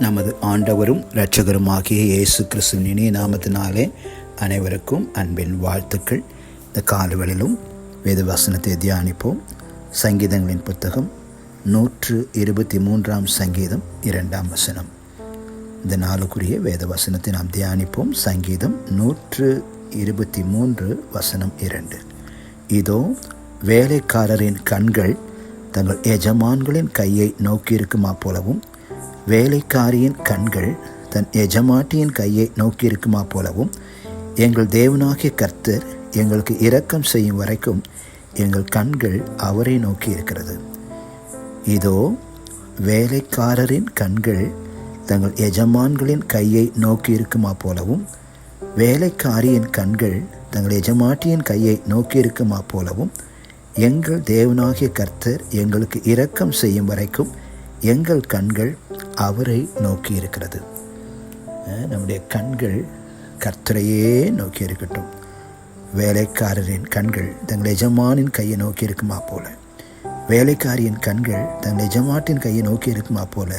நமது ஆண்டவரும் இரட்சகருமாகிய இயேசு கிறிஸ்துவின் இனிய நாமத்தினாலே அனைவருக்கும் அன்பின் வாழ்த்துக்கள். இந்த காலவெளியிலும் வேத வசனத்தை தியானிப்போம். சங்கீதங்களின் புத்தகம் 123 சங்கீதம் 2 வசனம். இந்த நாளுக்குரிய வேத வசனத்தை நாம் தியானிப்போம். சங்கீதம் 123 வசனம் 2. இதோ வேலைக்காரரின் கண்கள் தங்கள் எஜமான்களின் கையை நோக்கியிருக்குமா போலவும், வேலைக்காரியின் கண்கள் தன் எஜமாட்டியின் கையை நோக்கியிருக்குமா போலவும், எங்கள் தேவனாகிய கர்த்தர் எங்களுக்கு இரக்கம் செய்யும் வரைக்கும் எங்கள் கண்கள் அவரை நோக்கி இருக்கிறது. இதோ வேலைக்காரரின் கண்கள் தங்கள் எஜமான்களின் கையை நோக்கி இருக்குமா போலவும், வேலைக்காரியின் கண்கள் தங்கள் எஜமாட்டியின் கையை நோக்கி இருக்குமா போலவும், எங்கள் தேவனாகிய கர்த்தர் எங்களுக்கு இரக்கம் செய்யும் வரைக்கும் எங்கள் கண்கள் அவரை நோக்கி இருக்கிறது. நம்முடைய கண்கள் கர்த்தரையே நோக்கி இருக்கட்டும். வேலைக்காரரின் கண்கள் தங்கள் எஜமானின் கையை நோக்கி இருக்குமா போல, வேலைக்காரியின் கண்கள் தங்கள் எஜமாட்டின் கையை நோக்கி இருக்குமா போல,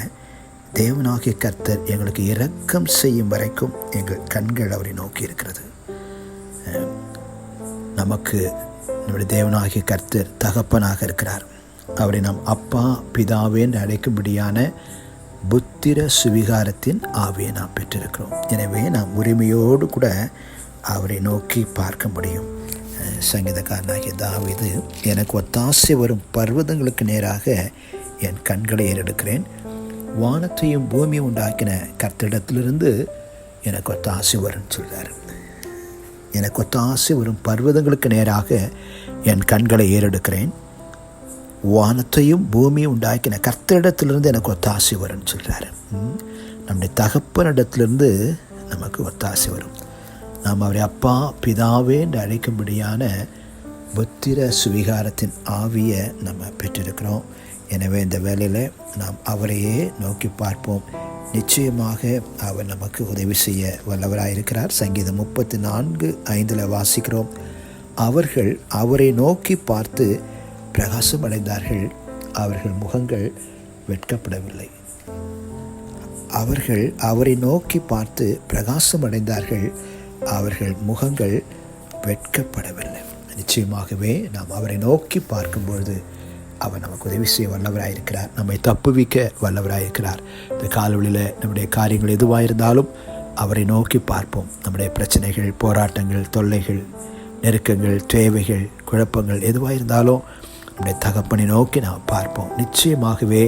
தேவனாகிய கர்த்தர் எங்களுக்கு இரக்கம் செய்யும் வரைக்கும் எங்கள் கண்கள் அவரை நோக்கி இருக்கிறது. நமக்கு நம்முடைய தேவனாகிய கர்த்தர் தகப்பனாக இருக்கிறார். அவரை நாம் அப்பா பிதாவே என்று அழைக்கும்படியான புத்திர சுவிகாரத்தின் ஆவியை நாம் பெற்றிருக்கிறோம். எனவே நாம் உரிமையோடு கூட அவரை நோக்கி பார்க்க முடியும். சங்கீதக்காரனாகிய தாவீது, எனக்கு ஒத்தாசை வரும் பர்வதங்களுக்கு நேராக என் கண்களை ஏறெடுக்கிறேன். வானத்தையும் பூமியும் உண்டாக்கின கர்த்தரிடத்திலிருந்து எனக்கு ஒத்தாசை வரும்னு சொல்கிறார். எனக்கு ஒத்தாசை வரும் பர்வதங்களுக்கு நேராக என் கண்களை ஏறெடுக்கிறேன். வானத்தையும் பூமியும் உண்டாக்கின கர்த்தரிடத்திலிருந்து எனக்கு ஒத்தாசை வரும்னு சொல்கிறாரு. நம்முடைய தகப்பனிடத்திலிருந்து நமக்கு ஒத்தாசை வரும். நாம் அவரை அப்பா பிதாவே என்று அழைக்கும்படியான புத்திர சுவிகாரத்தின் ஆவியை நம்ம பெற்றிருக்கிறோம். எனவே இந்த வேளையில் நாம் அவரையே நோக்கி பார்ப்போம். நிச்சயமாக அவர் நமக்கு உதவி செய்ய வல்லவராயிருக்கிறார். சங்கீதம் 34:5 வாசிக்கிறோம், அவர்கள் அவரை நோக்கி பார்த்து பிரகாசம் அடைந்தார்கள், அவர்கள் முகங்கள் வெட்கப்படவில்லை. அவர்கள் அவரை நோக்கி பார்த்து பிரகாசம் அடைந்தார்கள், அவர்கள் முகங்கள் வெட்கப்படவில்லை. நிச்சயமாகவே நாம் அவரை நோக்கி பார்க்கும்பொழுது அவர் நமக்கு உதவி செய்ய வல்லவராயிருக்கிறார். நம்மை தப்புவிக்க வல்லவராயிருக்கிறார். இந்த காலவெளியில் நம்முடைய காரியங்கள் எதுவாக இருந்தாலும் அவரை நோக்கி பார்ப்போம். நம்முடைய பிரச்சனைகள், போராட்டங்கள், தொல்லைகள், நெருக்கங்கள், தேவைகள், குழப்பங்கள் எதுவாக இருந்தாலும் நம்முடைய தகப்பனை நோக்கி நாம் பார்ப்போம். நிச்சயமாகவே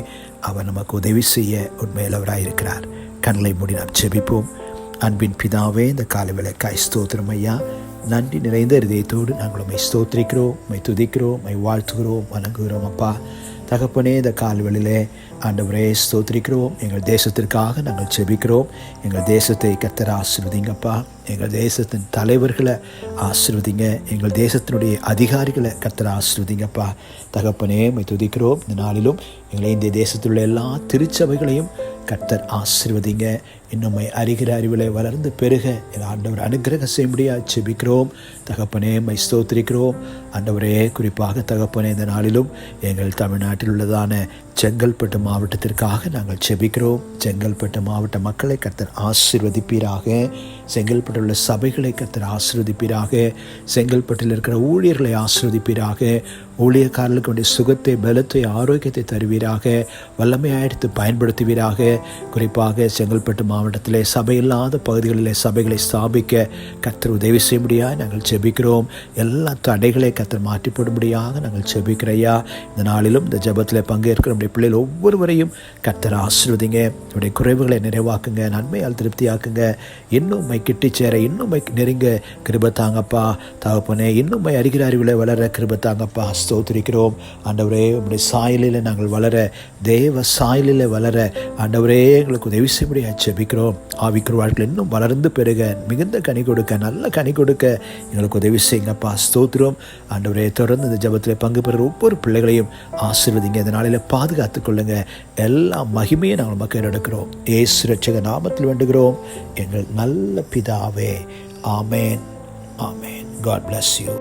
அவர் நமக்கு உதவி செய்ய உண்மையுள்ளவராயிருக்கிறார். கண்களை மூடி நாம் ஜெபிப்போம். அன்பின் பிதாவே, இந்த காலவேளைக்காய் ஸ்தோத்திரம் ஐயா. நன்றி நிறைந்த இதயத்தோடு நாங்கள் உம்மை ஸ்தோத்திரிக்கிறோம், உம்மை துதிக்கிறோம், உம்மை வாழ்த்துகிறோம், வணங்குகிறோம் அப்பா. தகப்பனே, இந்த கால்வெளியிலே ஆண்டவரே ஸ்தோத்திரிக்கிறோம். எங்கள் தேசத்திற்காக நாங்கள் ஜெபிக்கிறோம். எங்கள் தேசத்தை கர்த்தர் ஆசீர்வதிங்கப்பா. எங்கள் தேசத்தின் தலைவர்களை ஆசீர்வதிங்க. எங்கள் தேசத்தினுடைய அதிகாரிகளை கர்த்தர் ஆசீர்வதிங்கப்பா. தகப்பனே, உம்மை துதிக்கிறோம். இந்த நாளிலும் எங்களை இந்திய தேசத்தில் உள்ள எல்லா திருச்சபைகளையும் கர்த்தர் ஆசீர்வதிங்க. இன்னும் அறிகிற அறிவிலை வளர்ந்து பெருக எங்கள் ஆண்டவர் அனுக்கிரகம் செய்யும்படியாக ஜெபிக்கிறோம். தகப்பனே, உம்மை ஸ்தோத்திரிக்கிறோம். ஆண்டவரே, குறிப்பாக தகப்பனே, இந்த நாளிலும் எங்கள் தமிழ்நாட்டில் உள்ளதான செங்கல்பட்டு மாவட்டத்திற்காக நாங்கள் ஜெபிக்கிறோம். செங்கல்பட்டு மாவட்ட மக்களை கர்த்தர் ஆசீர்வதிப்பீராக. செங்கல்பட்டில் உள்ள சபைகளை கர்த்தர் ஆசீர்வதிப்பீராக. செங்கல்பட்டில் இருக்கிற ஊழியர்களை ஆசீர்வதிப்பீராக. ஊழியக்காரர்களுக்கு வேண்டிய சுகத்தை, பலத்தை, ஆரோக்கியத்தை தருவீராக. வல்லமையாயிடுத்து பயன்படுத்துவீராக. குறிப்பாக செங்கல்பட்டு மாவட்டத்திலே சபை இல்லாத பகுதிகளிலே சபைகளை ஸ்தாபிக்க கர்த்தர் உதவி செய்யும்படியாக நாங்கள் ஜெபிக்கிறோம். எல்லா தடைகளை கர்த்தர் மாற்றி போடும்படியாக நாங்கள் ஜெபிக்கிறையா. இந்த நாளிலும் இந்த ஜெபத்தில் பங்கேற்கிற நம்முடைய பிள்ளைகள் ஒவ்வொருவரையும் கர்த்தர் ஆசீர்வதிங்க. நம்முடைய குறைவுகளை நிறைவாக்குங்க, நன்மையால் திருப்தியாக்குங்க. இன்னும் உம்மை கிட்டி சேர, இன்னும் உம்மை நெருங்க கிருபை தாங்கப்பா. தகப்பனே, இன்னும் உம்மை அறிகிற அறிவில் வளர கிருபை தாங்கப்பா. ஸ்தோத்திரிக்கிறோம் ஆண்டவரே. உம்முடைய சாயலில் நாங்கள் வளர, தேவ சாயலில் வளர ஆண்டவரே எங்களுக்கு உதவி செய்யும்படியாக ஜெபிக்கிறோம். ஆவிக்குரிய வாழ்க்கையில் இன்னும் வளர்ந்து பெருக, மிகுந்த கனி கொடுக்க, நல்ல கனி கொடுக்க எங்களுக்கு உதவி செய்யுங்கப்பா. ஸ்தோத்திரம் ஆண்டவரே. தொடர்ந்து இந்த ஜெபத்தில் பங்கு பெறுற ஒவ்வொரு பிள்ளைகளையும் ஆசீர்வதிங்க. இந்த நாளில் பாதுகாத்துக் கொள்ளுங்க. எல்லா மகிமையை நாங்கள் மக்கள் எடுக்கிறோம். இயேசு இரட்சகர் நாமத்தில் வேண்டுகிறோம் எங்கள் நல்ல பிதாவே. ஆமேன், ஆமேன். God bless you.